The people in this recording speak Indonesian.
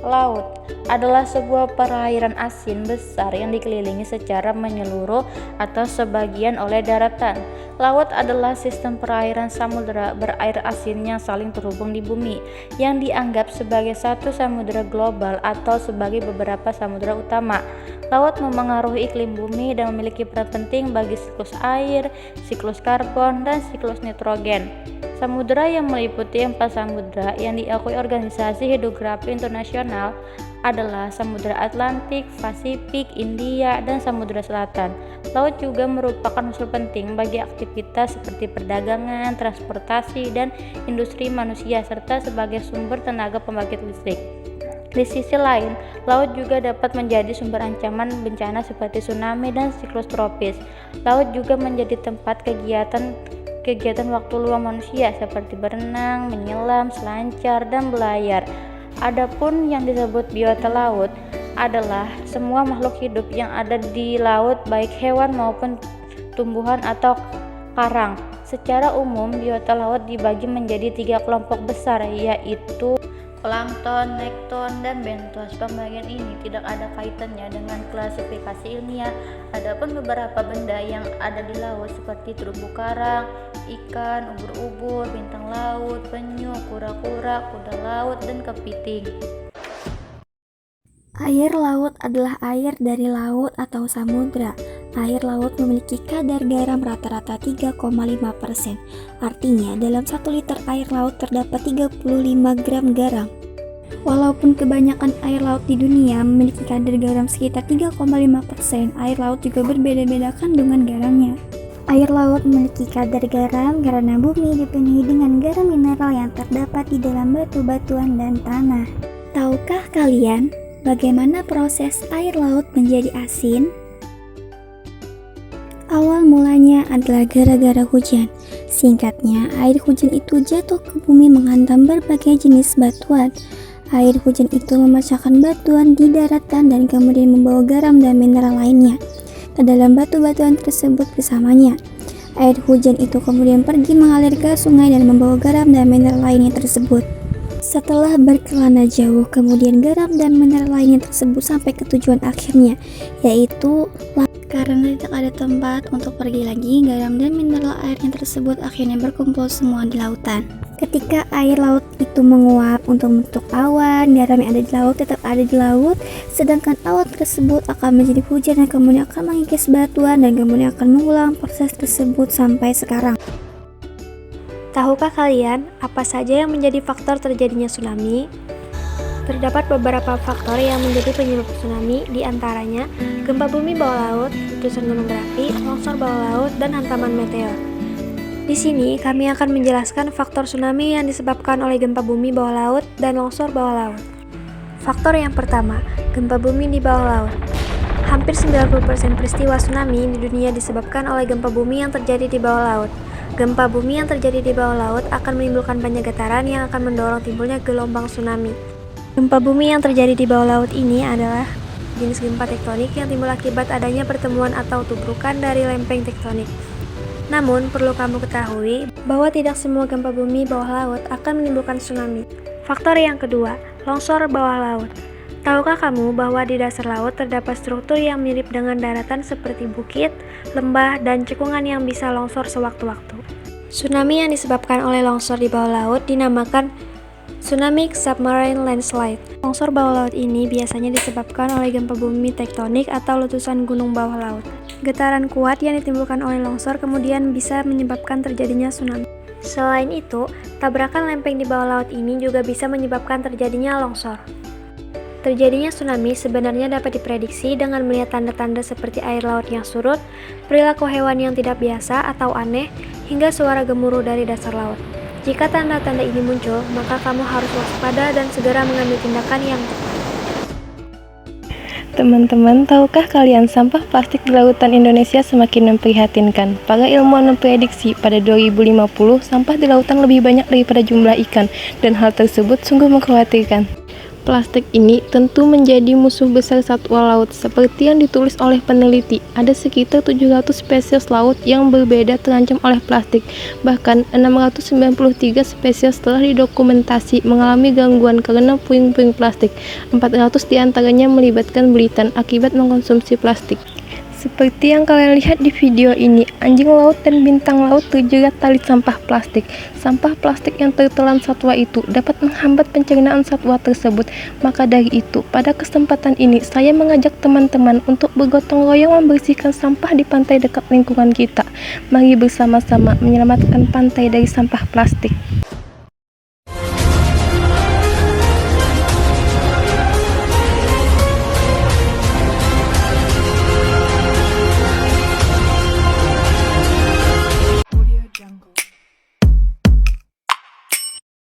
Laut adalah sebuah perairan asin besar yang dikelilingi secara menyeluruh atau sebagian oleh daratan. Laut adalah sistem perairan samudera berair asin yang saling terhubung di bumi, yang dianggap sebagai satu samudera global atau sebagai beberapa samudera utama. Laut memengaruhi iklim bumi dan memiliki peran penting bagi siklus air, siklus karbon, dan siklus nitrogen. Samudera yang meliputi 4 samudera yang diakui Organisasi Hidrografi Internasional adalah Samudra Atlantik, Pasifik, India, dan Samudra Selatan. Laut juga merupakan unsur penting bagi aktivitas seperti perdagangan, transportasi, dan industri manusia, serta sebagai sumber tenaga pembangkit listrik. Di sisi lain, laut juga dapat menjadi sumber ancaman bencana seperti tsunami dan siklus tropis. Laut juga menjadi tempat kegiatan waktu luang manusia seperti berenang, menyelam, selancar, dan belayar. Adapun yang disebut biota laut adalah semua makhluk hidup yang ada di laut, baik hewan maupun tumbuhan atau karang. Secara umum, biota laut dibagi menjadi 3 kelompok besar, yaitu plankton, nekton, dan bentos. Pembagian ini tidak ada kaitannya dengan klasifikasi ilmiah. Adapun beberapa benda yang ada di laut seperti terumbu karang, ikan, ubur-ubur, bintang laut, penyu, kura-kura, kuda laut, dan kepiting. Air laut adalah air dari laut atau samudra. Air laut memiliki kadar garam rata-rata 3,5%. Artinya, dalam 1 liter air laut terdapat 35 gram garam. Walaupun kebanyakan air laut di dunia memiliki kadar garam sekitar 3,5%, air laut juga berbeda-beda kandungan garamnya. Air laut memiliki kadar garam karena bumi dipenuhi dengan garam mineral yang terdapat di dalam batu-batuan dan tanah. Tahukah kalian bagaimana proses air laut menjadi asin? Awal mulanya adalah gara-gara hujan. Singkatnya, air hujan itu jatuh ke bumi menghantam berbagai jenis batuan. Air hujan itu memecahkan batuan di daratan dan kemudian membawa garam dan mineral lainnya ke dalam batu-batuan tersebut bersamanya. Air hujan itu kemudian pergi mengalir ke sungai dan membawa garam dan mineral lainnya tersebut. Setelah berkelana jauh, kemudian garam dan mineral lainnya tersebut sampai ke tujuan akhirnya, yaitu karena tidak ada tempat untuk pergi lagi, garam dan mineral airnya tersebut akhirnya berkumpul semua di lautan. Ketika air laut itu menguap untuk membentuk awan, garam yang ada di laut tetap ada di laut, sedangkan awan tersebut akan menjadi hujan yang kemudian akan mengikis batuan dan kemudian akan mengulang proses tersebut sampai sekarang. Tahukah kalian apa saja yang menjadi faktor terjadinya tsunami? Terdapat beberapa faktor yang menjadi penyebab tsunami, di antaranya gempa bumi bawah laut, letusan gunung berapi, longsor bawah laut, dan hantaman meteor. Di sini kami akan menjelaskan faktor tsunami yang disebabkan oleh gempa bumi bawah laut dan longsor bawah laut. Faktor yang pertama, gempa bumi di bawah laut. Hampir 90% peristiwa tsunami di dunia disebabkan oleh gempa bumi yang terjadi di bawah laut. Gempa bumi yang terjadi di bawah laut akan menimbulkan banyak getaran yang akan mendorong timbulnya gelombang tsunami. Gempa bumi yang terjadi di bawah laut ini adalah jenis gempa tektonik yang timbul akibat adanya pertemuan atau tubrukan dari lempeng tektonik. Namun, perlu kamu ketahui bahwa tidak semua gempa bumi bawah laut akan menimbulkan tsunami. Faktor yang kedua, longsor bawah laut. Tahukah kamu bahwa di dasar laut terdapat struktur yang mirip dengan daratan seperti bukit, lembah, dan cekungan yang bisa longsor sewaktu-waktu? Tsunami yang disebabkan oleh longsor di bawah laut dinamakan tsunami submarine landslide. Longsor bawah laut ini biasanya disebabkan oleh gempa bumi tektonik atau letusan gunung bawah laut. Getaran kuat yang ditimbulkan oleh longsor kemudian bisa menyebabkan terjadinya tsunami. Selain itu, tabrakan lempeng di bawah laut ini juga bisa menyebabkan terjadinya longsor. Terjadinya tsunami sebenarnya dapat diprediksi dengan melihat tanda-tanda seperti air laut yang surut, perilaku hewan yang tidak biasa atau aneh, hingga suara gemuruh dari dasar laut. Jika tanda-tanda ini muncul, maka kamu harus waspada dan segera mengambil tindakan yang tepat. Teman-teman, tahukah kalian sampah plastik di lautan Indonesia semakin memprihatinkan? Para ilmuwan memprediksi pada 2050 sampah di lautan lebih banyak daripada jumlah ikan, dan hal tersebut sungguh mengkhawatirkan. Plastik ini tentu menjadi musuh besar satwa laut. Seperti yang ditulis oleh peneliti, ada sekitar 700 spesies laut yang berbeda terancam oleh plastik. Bahkan 693 spesies telah didokumentasi mengalami gangguan karena puing-puing plastik. 400 diantaranya melibatkan belitan akibat mengkonsumsi plastik. Seperti yang kalian lihat di video ini, anjing laut dan bintang laut terjerat tali sampah plastik. Sampah plastik yang tertelan satwa itu dapat menghambat pencernaan satwa tersebut. Maka dari itu, pada kesempatan ini saya mengajak teman-teman untuk bergotong royong membersihkan sampah di pantai dekat lingkungan kita. Mari bersama-sama menyelamatkan pantai dari sampah plastik.